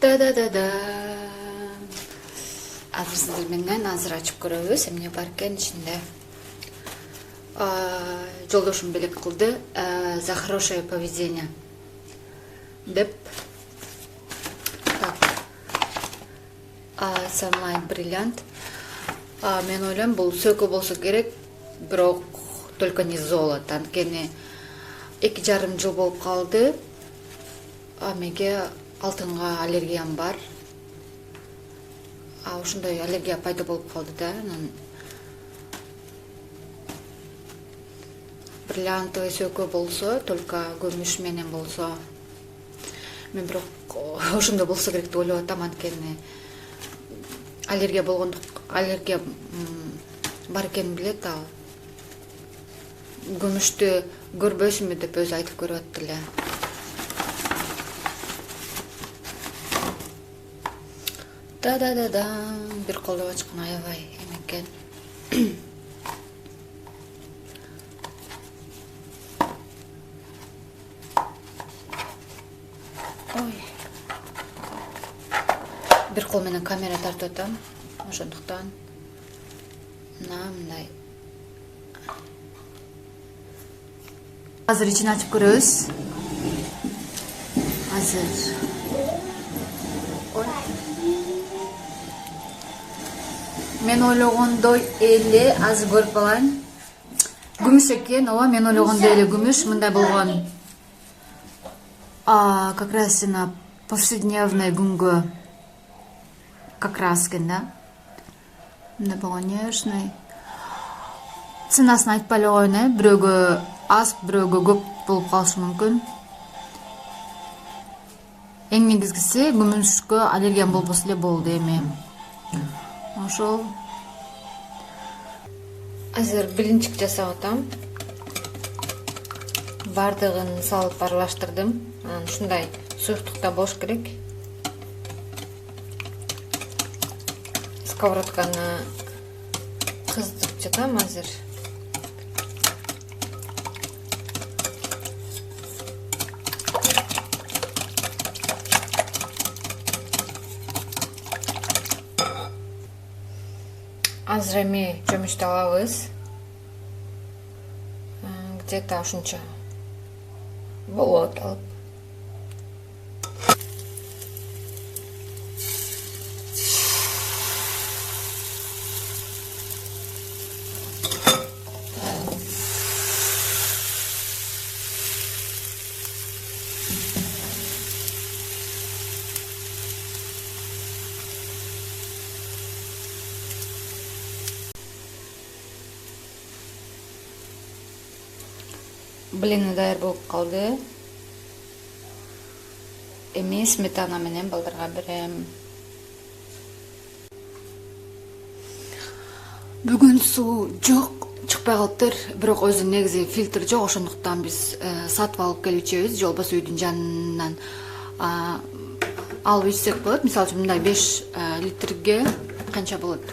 Да-да-да-да. Азыр сиздер менен азыр ачып көрөбүз. Эмне бар экен ичинде. Жолдошум белек кылды. За хорошее поведение. Деп. Так. Sunlight бриллиант. Мен ойлойм бул сөкө болсо керек, бирок только не золото. Анткени 2,5 жыл болуп калды. Менге алтынга аллергиям бар. Ушундай аллергия пайда болуп калды да. Бриллиантовый сөкө болсо, только күмүш менен болсо. Мен бирок ошондой болсо керек деп ойлоп атам, анткени аллергия бар экенин билет ал. Күмүштү көрбөсүнбү деп өзү айтып көрүп атты эле. Да-да-да-да. Бир колдоп ачкан аябай экен. Ой. Бир кол менен камера тартып атам. Ошондуктан мындай. Азыр ичин ачып көрөбүз. Азыр. Ой. Мен ойлогондой эле азыр көрүп калайын. Күмүш экен, ооба, мен ойлогондой эле күмүш, мындай болгон. Как раз на повседневный күнгө как раз экен да. Мындай болгон нежный. Ценасын айтпай эле коеюн, бирөөгө аз, бирөөгө көп болуп калышы мүмкүн. Эң негизгиси күмүшкө аллергиям болбосо эле болду эми. Ошол. Азыр блинчик жасап атам. Бардыгын салып аралаштырдым. Ушундай суюктукта болуш керек. Сковородканы кыздырып жатам азыр. Азыр эми жөмүштү алабыз. Где-то ушунча болот алып. Блин, даяр болуп калды. Эми сметана менен балдарга берем. Бүгүн суу жок, чыкпай калыптыр. Бирок өзү негизи фильтр жок, ошондуктан биз сатып алып келип ичебиз. Же болбосо үйдүн жанынан алып ичсек болот. Мисалы үчүн мындай 5 литрге канча болот?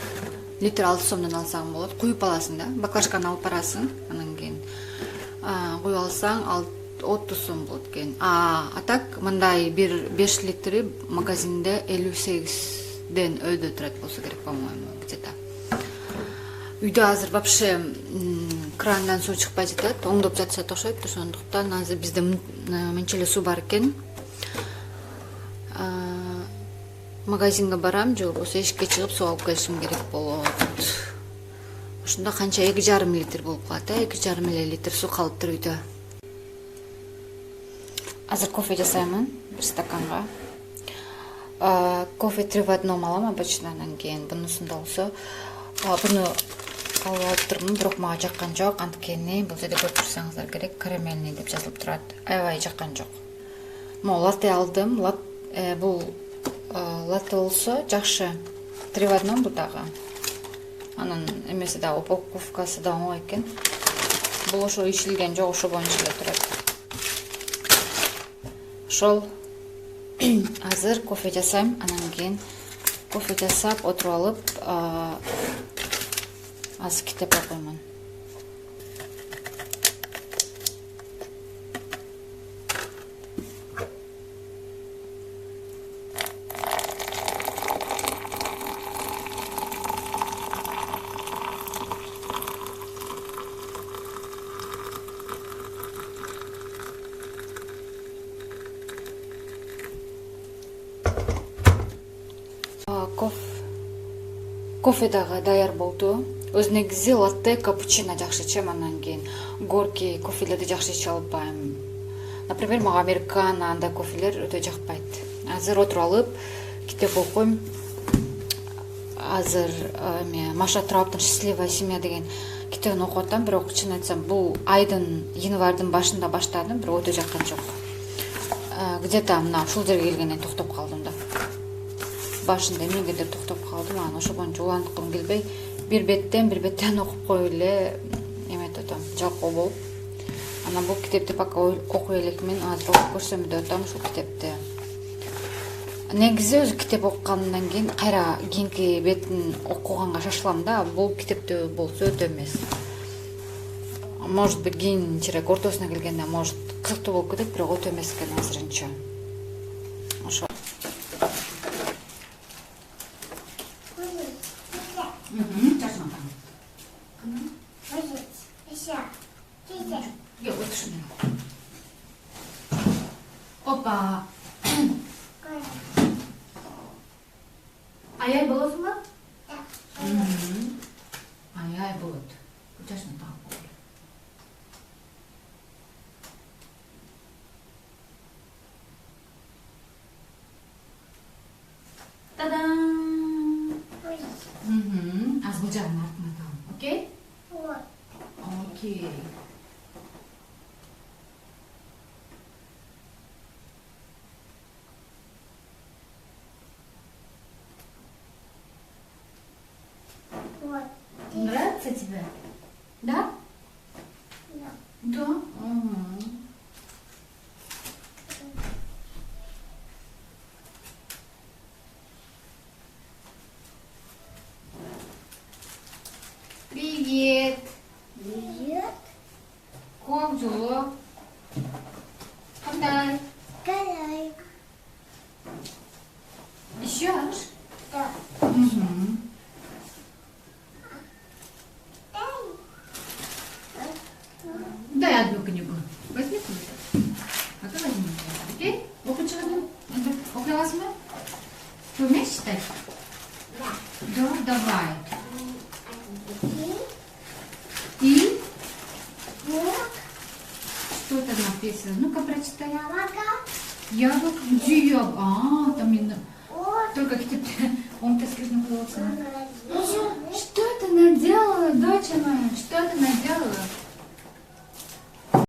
Литр 6 сомдон алсаң болот. Куюп аласың да. Баклажканы алып барасың. Анан кийин куюп алсаң 30 сом болот экен. А так мындай 5 литри магазинде 58ден өйдө турат болсо керек, по-моему, где-то. Үйдө азыр вообще крандан суу чыкпай жатат, оңдоп жатышат окшойт, ошондуктан азыр бизде мынча эле суу бар экен. Магазинге барам, же болбосо эшикке чыгып суу алып келишим керек болот. Ушунда канча 2,5 литр болуп калат, 2,5 литр суу калыптыр үйдө. Азыр кофе жасаймын, бир стаканга. Кофе 3 в 1 алам обычно, анан кийин бунусунда болсо, буну алып алыптырмын, бирок мага жаккан жок, анткени бул жерде көрүп турсаңыздар керек, карамельный деп жазылып турат. Аябай жаккан жок. Могу латте алдым, бул латте болсо жакшы. 3 в 1 бул дагы. Анан эмеси да упаковкасы да оңой экен. Бул ошо ишилген жок, ошо боюнча эле турат. Ошол азыр кофе жасайм, анан кийин кофе жасап отуруп алып, аз китеп окуймун. кофе дагы даяр болду. Өз негизи латте, капучино жакшы ичем, андан кийин горький кофелерди жакшы иче албайм. Например, мага американо андай кофелер өтө жакпайт. Азыр отуруп алып китеп окуйм. Азыр Маша Трауптун «Счастливая семья» деген китебин окуп атам, бирок чын айтсам, бул айдын январдын башында баштадым, бирок өтө жаккан жок. Где-то мына ушул жерге келгенден токтоп калдым да. Башында эмнегедир токтоп калдым, анан ошо боюнча уланткым келбей, бир беттен окуп коюп эле эметип атам, жалкоо болуп. Анан бул китепти пока окуй элекмин, азыр окуп көрсөм деп атам ушул китепти. Негизи өзү китеп окугандан кийин кайра кийинки бетин окуганга шашылам да, бул китептүү болсо өтө эмес. Может быть, кийинчерээк ортосуна келгенде может кызыктуу болуп кетет, бирок өтө эмес экен азырынча. Ошо. Опа. Аяй болосуң ба? Аяй болот. Жашына тагып кой. Та-дам! Аз бул жагын артына тагам, окей? Окей. Нравится тебе? Да? Да. Угу. Привет. Привет. Как дела? Кандай? Калай. Еще раз? Да. Угу. Дай одну книгу. Возьми книгу. А ты возьми. Окей? Окучила? Окрылась мы? Ты умеешь читать? Да. Да, давай. И И вот что это написано? Ну-ка прочитай. яблоко. Яблоко. Где яблоко? Там именно. Вот Только где-то он так скрипнул голосом.